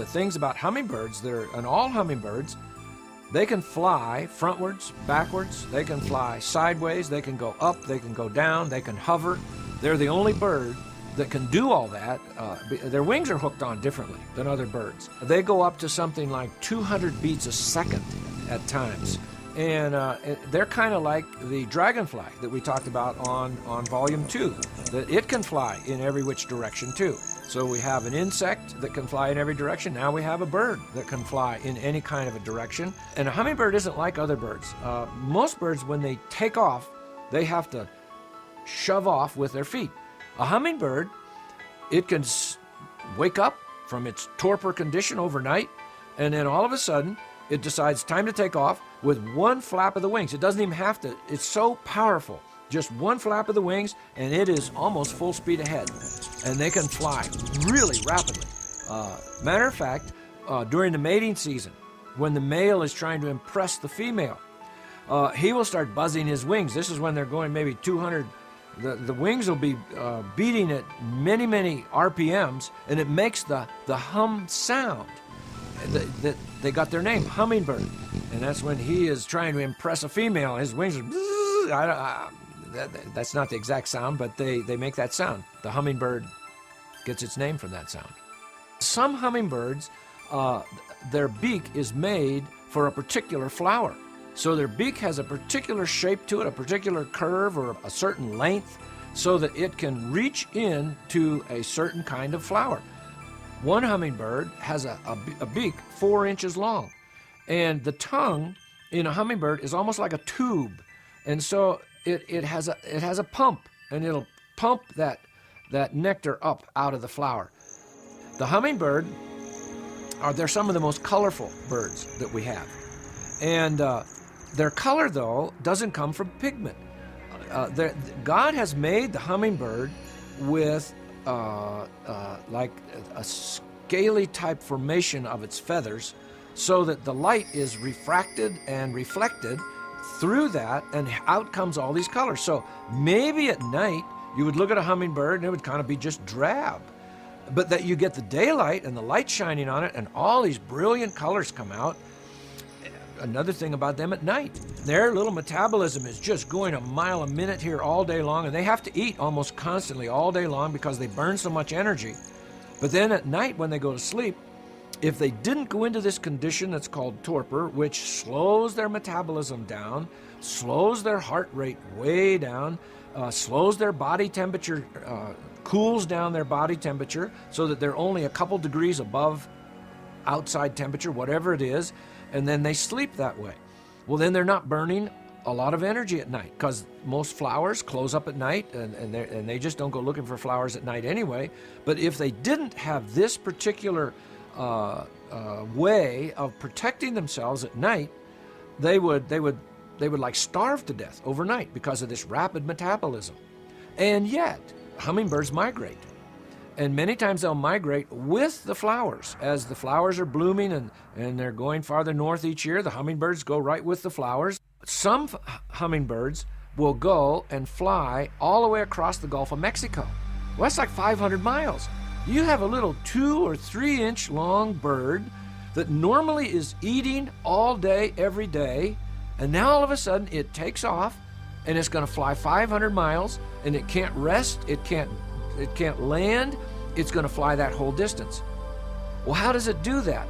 the things about hummingbirds, and all hummingbirds, they can fly frontwards, backwards, they can fly sideways, they can go up, they can go down, they can hover. They're the only bird that can do all that. Their wings are hooked on differently than other birds. They go up to something like 200 beats a second at times. And they're kind of like the dragonfly that we talked about on Volume 2, that it can fly in every which direction too. So we have an insect that can fly in every direction. Now we have a bird that can fly in any kind of a direction. And a hummingbird isn't like other birds. Most birds, when they take off, they have to shove off with their feet. A hummingbird, it can wake up from its torpor condition overnight, and then all of a sudden, it decides time to take off with one flap of the wings. It doesn't even have to. It's so powerful. Just one flap of the wings, and it is almost full speed ahead. And they can fly really rapidly. Matter of fact, during the mating season, when the male is trying to impress the female, he will start buzzing his wings. This is when they're going maybe 200. The wings will be beating at many, many RPMs, and it makes the hum sound. They got their name, Hummingbird. And that's when he is trying to impress a female. His wings are... that's not the exact sound, but they make that sound. The hummingbird gets its name from that sound. Some hummingbirds, their beak is made for a particular flower. So their beak has a particular shape to it, a particular curve or a certain length, so that it can reach in to a certain kind of flower. One hummingbird has a beak 4 inches long, and the tongue in a hummingbird is almost like a tube, and so it has a pump, and it'll pump that nectar up out of the flower. The hummingbird they're some of the most colorful birds that we have, and their color though doesn't come from pigment. God has made the hummingbird with like a scaly type formation of its feathers, so that the light is refracted and reflected through that, and out comes all these colors. So maybe at night you would look at a hummingbird and it would kind of be just drab, but that you get the daylight and the light shining on it and all these brilliant colors come out. Another thing about them at night, their little metabolism is just going a mile a minute here all day long, and they have to eat almost constantly all day long because they burn so much energy. But then at night when they go to sleep, if they didn't go into this condition that's called torpor, which slows their metabolism down, slows their heart rate way down, slows their body temperature, cools down their body temperature so that they're only a couple degrees above outside temperature, whatever it is, and then they sleep that way. Well, then they're not burning a lot of energy at night, because most flowers close up at night, and they just don't go looking for flowers at night anyway. But if they didn't have this particular way of protecting themselves at night, they would like starve to death overnight because of this rapid metabolism. And yet hummingbirds migrate, and many times they'll migrate with the flowers. As the flowers are blooming and they're going farther north each year, the hummingbirds go right with the flowers. Some hummingbirds will go and fly all the way across the Gulf of Mexico. Well, that's like 500 miles. You have a little 2 or 3 inch long bird that normally is eating all day, every day, and now all of a sudden it takes off and it's going to fly 500 miles, and it can't rest, it can't land, it's going to fly that whole distance. Well, how does it do that?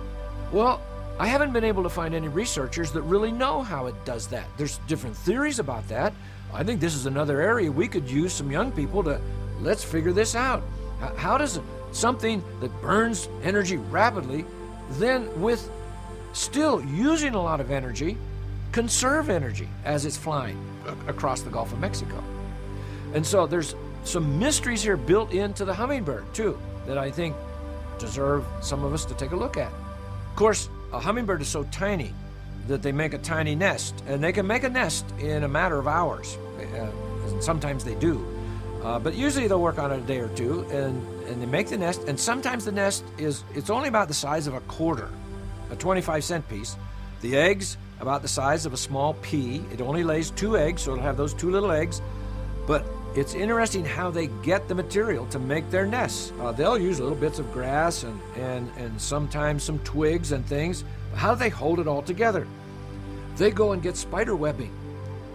Well, I haven't been able to find any researchers that really know how it does that. There's different theories about that. I think this is another area we could use some young people to, let's figure this out. How does something that burns energy rapidly, then with still using a lot of energy, conserve energy as it's flying across the Gulf of Mexico? And so there's some mysteries here built into the hummingbird too that I think deserve some of us to take a look at. Of course, a hummingbird is so tiny that they make a tiny nest, and they can make a nest in a matter of hours. And sometimes they do, but usually they'll work on it a day or two, and they make the nest. And sometimes the nest it's only about the size of a quarter, a 25-cent piece. The eggs about the size of a small pea. It only lays 2 eggs, so it'll have those 2 little eggs. But it's interesting how they get the material to make their nests. They'll use little bits of grass and sometimes some twigs and things. How do they hold it all together? They go and get spider webbing.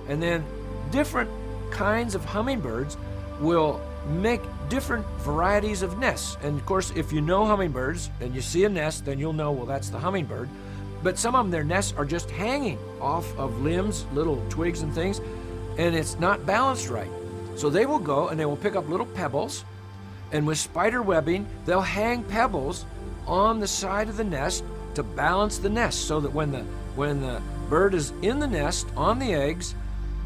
And then different kinds of hummingbirds will make different varieties of nests. And of course, if you know hummingbirds and you see a nest, then you'll know, well, that's the hummingbird. But some of them, their nests are just hanging off of limbs, little twigs and things, and it's not balanced right. So they will go and they will pick up little pebbles, and with spider webbing, they'll hang pebbles on the side of the nest to balance the nest, so that when the bird is in the nest on the eggs,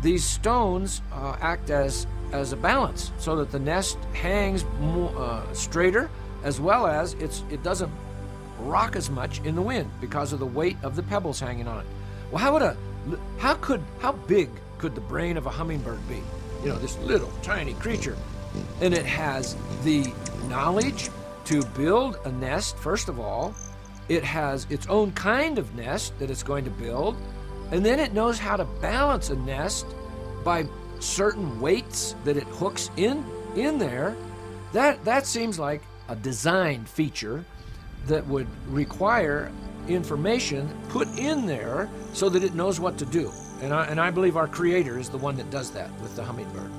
these stones act as a balance, so that the nest hangs more, straighter, as well as it doesn't rock as much in the wind because of the weight of the pebbles hanging on it. Well, how big could the brain of a hummingbird be? You know, this little tiny creature. And it has the knowledge to build a nest, first of all. It has its own kind of nest that it's going to build. And then it knows how to balance a nest by certain weights that it hooks in there. That seems like a design feature that would require information put in there so that it knows what to do. And I believe our Creator is the one that does that with the hummingbird.